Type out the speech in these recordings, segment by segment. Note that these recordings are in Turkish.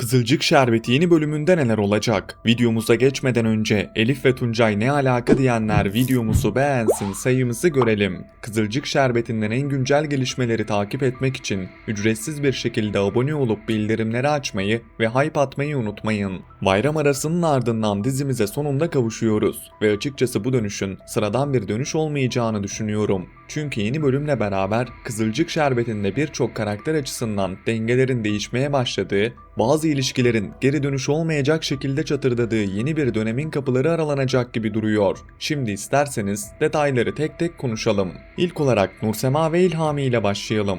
Kızılcık Şerbeti yeni bölümünde neler olacak? Videomuza geçmeden önce Elif ve Tuncay ne alaka diyenler videomuzu beğensin, sayımızı görelim. Kızılcık Şerbeti'nden en güncel gelişmeleri takip etmek için ücretsiz bir şekilde abone olup bildirimleri açmayı ve hype atmayı unutmayın. Bayram arasının ardından dizimize sonunda kavuşuyoruz ve açıkçası bu dönüşün sıradan bir dönüş olmayacağını düşünüyorum. Çünkü yeni bölümle beraber Kızılcık Şerbeti'nde birçok karakter açısından dengelerin değişmeye başladığı, bazı ilişkilerin geri dönüş olmayacak şekilde çatırdadığı yeni bir dönemin kapıları aralanacak gibi duruyor. Şimdi isterseniz detayları tek tek konuşalım. İlk olarak Nursema ve İlhami ile başlayalım.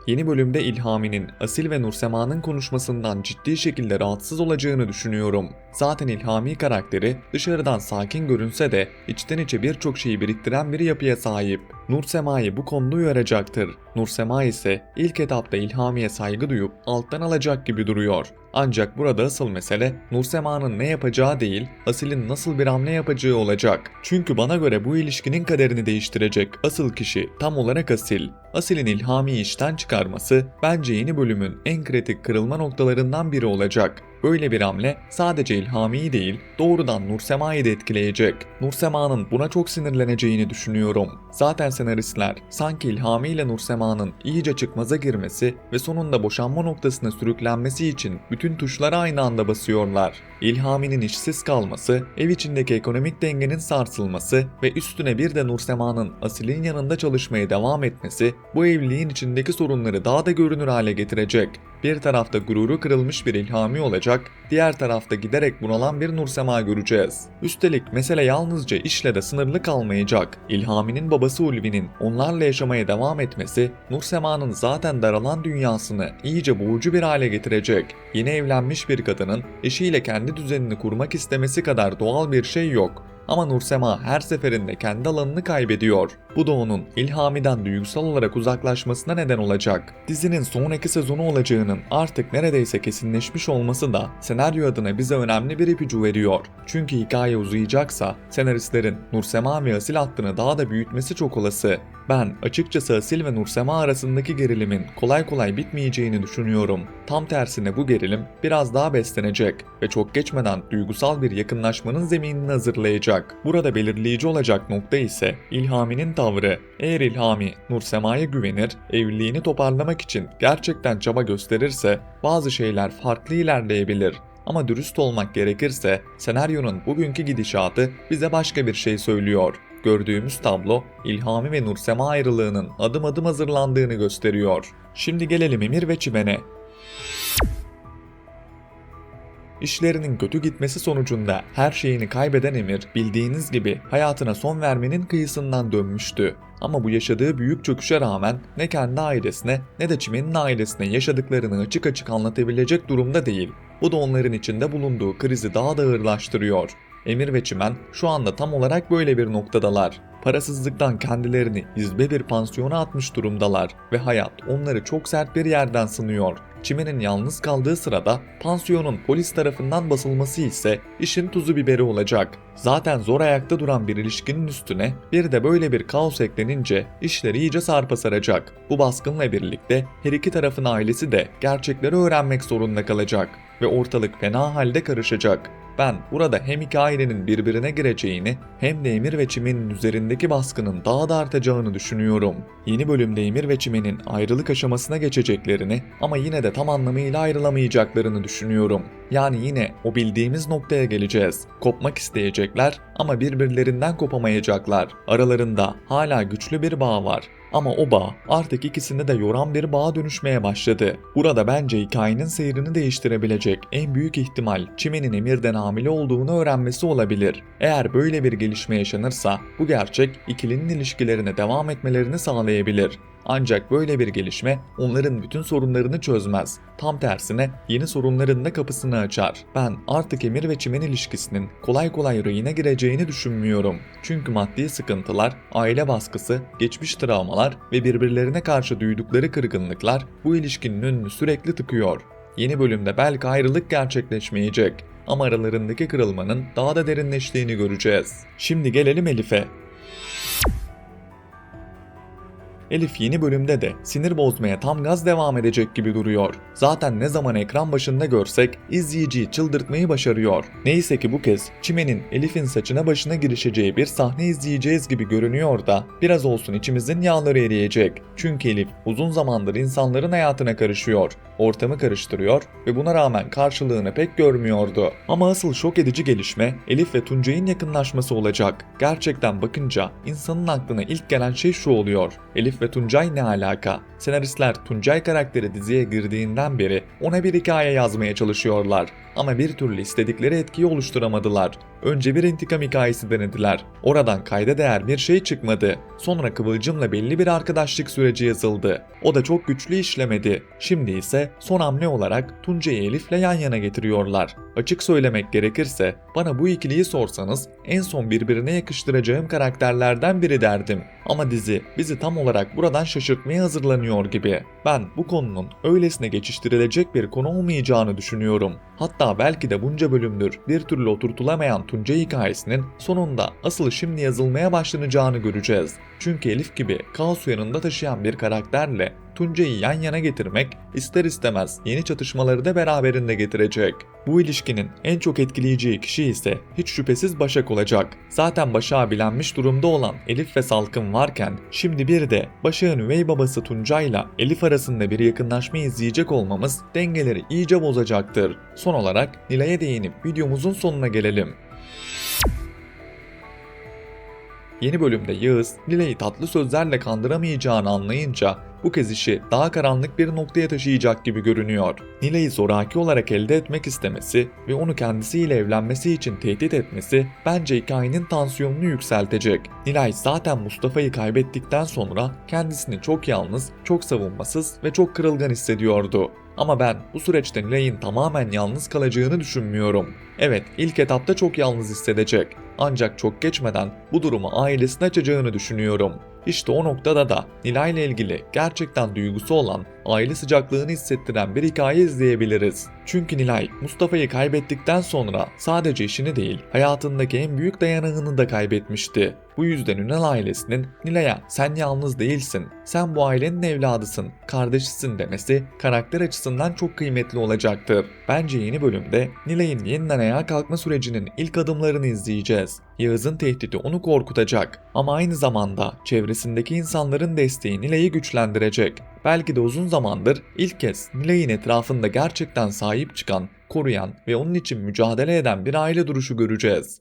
Yeni bölümde İlhami'nin Asil ve Nursema'nın konuşmasından ciddi şekilde rahatsız olacağını düşünüyorum. Zaten İlhami karakteri dışarıdan sakin görünse de içten içe birçok şeyi biriktiren bir yapıya sahip. Nursema'yı bu konuda uyaracaktır. Nursema ise ilk etapta İlhami'ye saygı duyup alttan alacak gibi duruyor. Ancak burada asıl mesele Nursema'nın ne yapacağı değil, Asil'in nasıl bir hamle yapacağı olacak. Çünkü bana göre bu ilişkinin kaderini değiştirecek asıl kişi tam olarak Asil. Asil'in İlhami'yi işten çıkarması bence yeni bölümün en kritik kırılma noktalarından biri olacak. Böyle bir hamle sadece İlhami'yi değil, doğrudan Nursema'yı da etkileyecek. Nursema'nın buna çok sinirleneceğini düşünüyorum. Zaten senaristler sanki İlhami ile Nursema'nın iyice çıkmaza girmesi ve sonunda boşanma noktasına sürüklenmesi için bütün tuşlara aynı anda basıyorlar. İlhami'nin işsiz kalması, ev içindeki ekonomik dengenin sarsılması ve üstüne bir de Nursema'nın Asil'in yanında çalışmaya devam etmesi bu evliliğin içindeki sorunları daha da görünür hale getirecek. Bir tarafta gururu kırılmış bir İlhami olacak, diğer tarafta giderek bunalan bir Nursema göreceğiz. Üstelik mesele yalnızca işle de sınırlı kalmayacak. İlhami'nin babası Ulvi'nin onlarla yaşamaya devam etmesi, Nursema'nın zaten daralan dünyasını iyice boğucu bir hale getirecek. Yeni evlenmiş bir kadının eşiyle kendi düzenini kurmak istemesi kadar doğal bir şey yok. Ama Nursema her seferinde kendi alanını kaybediyor. Bu da onun İlhami'den duygusal olarak uzaklaşmasına neden olacak. Dizinin son 2 sezonu olacağının artık neredeyse kesinleşmiş olması da senaryo adına bize önemli bir ipucu veriyor. Çünkü hikaye uzayacaksa senaristlerin Nursema ve Asil hattını daha da büyütmesi çok olası. Ben açıkçası Asil ve Nursema arasındaki gerilimin kolay kolay bitmeyeceğini düşünüyorum. Tam tersine bu gerilim biraz daha beslenecek ve çok geçmeden duygusal bir yakınlaşmanın zeminini hazırlayacak. Burada belirleyici olacak nokta ise İlhami'nin tavrı. Eğer İlhami Nursema'ya güvenir, evliliğini toparlamak için gerçekten çaba gösterirse bazı şeyler farklı ilerleyebilir. Ama dürüst olmak gerekirse senaryonun bugünkü gidişatı bize başka bir şey söylüyor. Gördüğümüz tablo İlhami ve Nursema ayrılığının adım adım hazırlandığını gösteriyor. Şimdi gelelim Emir ve Çimen'e. İşlerinin kötü gitmesi sonucunda her şeyini kaybeden Emir, bildiğiniz gibi hayatına son vermenin kıyısından dönmüştü. Ama bu yaşadığı büyük çöküşe rağmen ne kendi ailesine ne de Çimen'in ailesine yaşadıklarını açık açık anlatabilecek durumda değil. Bu da onların içinde bulunduğu krizi daha da ağırlaştırıyor. Emir ve Çimen şu anda tam olarak böyle bir noktadalar. Parasızlıktan kendilerini izbe bir pansiyona atmış durumdalar ve hayat onları çok sert bir yerden sınıyor. Çimen'in yalnız kaldığı sırada pansiyonun polis tarafından basılması ise işin tuzu biberi olacak. Zaten zor ayakta duran bir ilişkinin üstüne bir de böyle bir kaos eklenince işler iyice sarpa saracak. Bu baskınla birlikte her iki tarafın ailesi de gerçekleri öğrenmek zorunda kalacak ve ortalık fena halde karışacak. Ben burada hem iki ailenin birbirine gireceğini hem de Emir ve Çimen'in üzerindeki baskının daha da artacağını düşünüyorum. Yeni bölümde Emir ve Çimen'in ayrılık aşamasına geçeceklerini ama yine de tam anlamıyla ayrılamayacaklarını düşünüyorum. Yani yine o bildiğimiz noktaya geleceğiz. Kopmak isteyecekler ama birbirlerinden kopamayacaklar. Aralarında hala güçlü bir bağ var. Ama o bağ artık ikisini de yoran bir bağa dönüşmeye başladı. Burada bence hikayenin seyrini değiştirebilecek en büyük ihtimal Çimen'in Emir'den hamile olduğunu öğrenmesi olabilir. Eğer böyle bir gelişme yaşanırsa bu gerçek ikilinin ilişkilerine devam etmelerini sağlayabilir. Ancak böyle bir gelişme onların bütün sorunlarını çözmez. Tam tersine yeni sorunların da kapısını açar. Ben artık Emir ve Çimen ilişkisinin kolay kolay rayına gireceğini düşünmüyorum. Çünkü maddi sıkıntılar, aile baskısı, geçmiş travmalar ve birbirlerine karşı duydukları kırgınlıklar bu ilişkinin önünü sürekli tıkıyor. Yeni bölümde belki ayrılık gerçekleşmeyecek ama aralarındaki kırılmanın daha da derinleştiğini göreceğiz. Şimdi gelelim Elif'e. Elif yeni bölümde de sinir bozmaya tam gaz devam edecek gibi duruyor. Zaten ne zaman ekran başında görsek izleyiciyi çıldırtmayı başarıyor. Neyse ki bu kez Çimen'in Elif'in saçına başına girişeceği bir sahne izleyeceğiz gibi görünüyor da biraz olsun içimizin yağları eriyecek. Çünkü Elif uzun zamandır insanların hayatına karışıyor, ortamı karıştırıyor ve buna rağmen karşılığını pek görmüyordu. Ama asıl şok edici gelişme Elif ve Tuncay'ın yakınlaşması olacak. Gerçekten bakınca insanın aklına ilk gelen şey şu oluyor: Elif ve Tuncay ne alaka? Senaristler Tuncay karakteri diziye girdiğinden beri ona bir hikaye yazmaya çalışıyorlar. Ama bir türlü istedikleri etkiyi oluşturamadılar. Önce bir intikam hikayesi denediler. Oradan kayda değer bir şey çıkmadı. Sonra Kıvılcım'la belli bir arkadaşlık süreci yazıldı. O da çok güçlü işlemedi. Şimdi ise son hamle olarak Tuncay'ı Elif'le yan yana getiriyorlar. Açık söylemek gerekirse bana bu ikiliyi sorsanız en son birbirine yakıştıracağım karakterlerden biri derdim. Ama dizi bizi tam olarak buradan şaşırtmaya hazırlanıyor gibi. Ben bu konunun öylesine geçiştirilecek bir konu olmayacağını düşünüyorum. Hatta belki de bunca bölümdür bir türlü oturtulamayan Tuncay hikayesinin sonunda asıl şimdi yazılmaya başlanacağını göreceğiz. Çünkü Elif gibi kaosu yanında taşıyan bir karakterle Tuncay'ı yan yana getirmek ister istemez yeni çatışmaları da beraberinde getirecek. Bu ilişkinin en çok etkileyeceği kişi ise hiç şüphesiz Başak olacak. Zaten Başak'a bilenmiş durumda olan Elif ve Salkım varken şimdi bir de Başak'ın üvey babası Tuncay'la Elif arasında bir yakınlaşma izleyecek olmamız dengeleri iyice bozacaktır. Son olarak Nilay'a değinip videomuzun sonuna gelelim. Yeni bölümde Yağız, Nilay'ı tatlı sözlerle kandıramayacağını anlayınca bu kez işi daha karanlık bir noktaya taşıyacak gibi görünüyor. Nilay'ı zoraki olarak elde etmek istemesi ve onu kendisiyle evlenmesi için tehdit etmesi bence hikayenin tansiyonunu yükseltecek. Nilay zaten Mustafa'yı kaybettikten sonra kendisini çok yalnız, çok savunmasız ve çok kırılgan hissediyordu. Ama ben bu süreçte Nilay'ın tamamen yalnız kalacağını düşünmüyorum. Evet, ilk etapta çok yalnız hissedecek. Ancak çok geçmeden bu durumu ailesine açacağını düşünüyorum. İşte o noktada da Nilay ile ilgili gerçekten duygusu olan, aile sıcaklığını hissettiren bir hikaye izleyebiliriz. Çünkü Nilay, Mustafa'yı kaybettikten sonra sadece işini değil, hayatındaki en büyük dayanağını da kaybetmişti. Bu yüzden Ünal ailesinin Nilay'a "sen yalnız değilsin, sen bu ailenin evladısın, kardeşisin" demesi karakter açısından çok kıymetli olacaktır. Bence yeni bölümde Nilay'ın yeniden ayağa kalkma sürecinin ilk adımlarını izleyeceğiz. Yağız'ın tehdidi onu korkutacak ama aynı zamanda çevresindeki insanların desteği Nilay'ı güçlendirecek. Belki de uzun zamandır ilk kez Nilay'ın etrafında gerçekten sahip çıkan, koruyan ve onun için mücadele eden bir aile duruşu göreceğiz.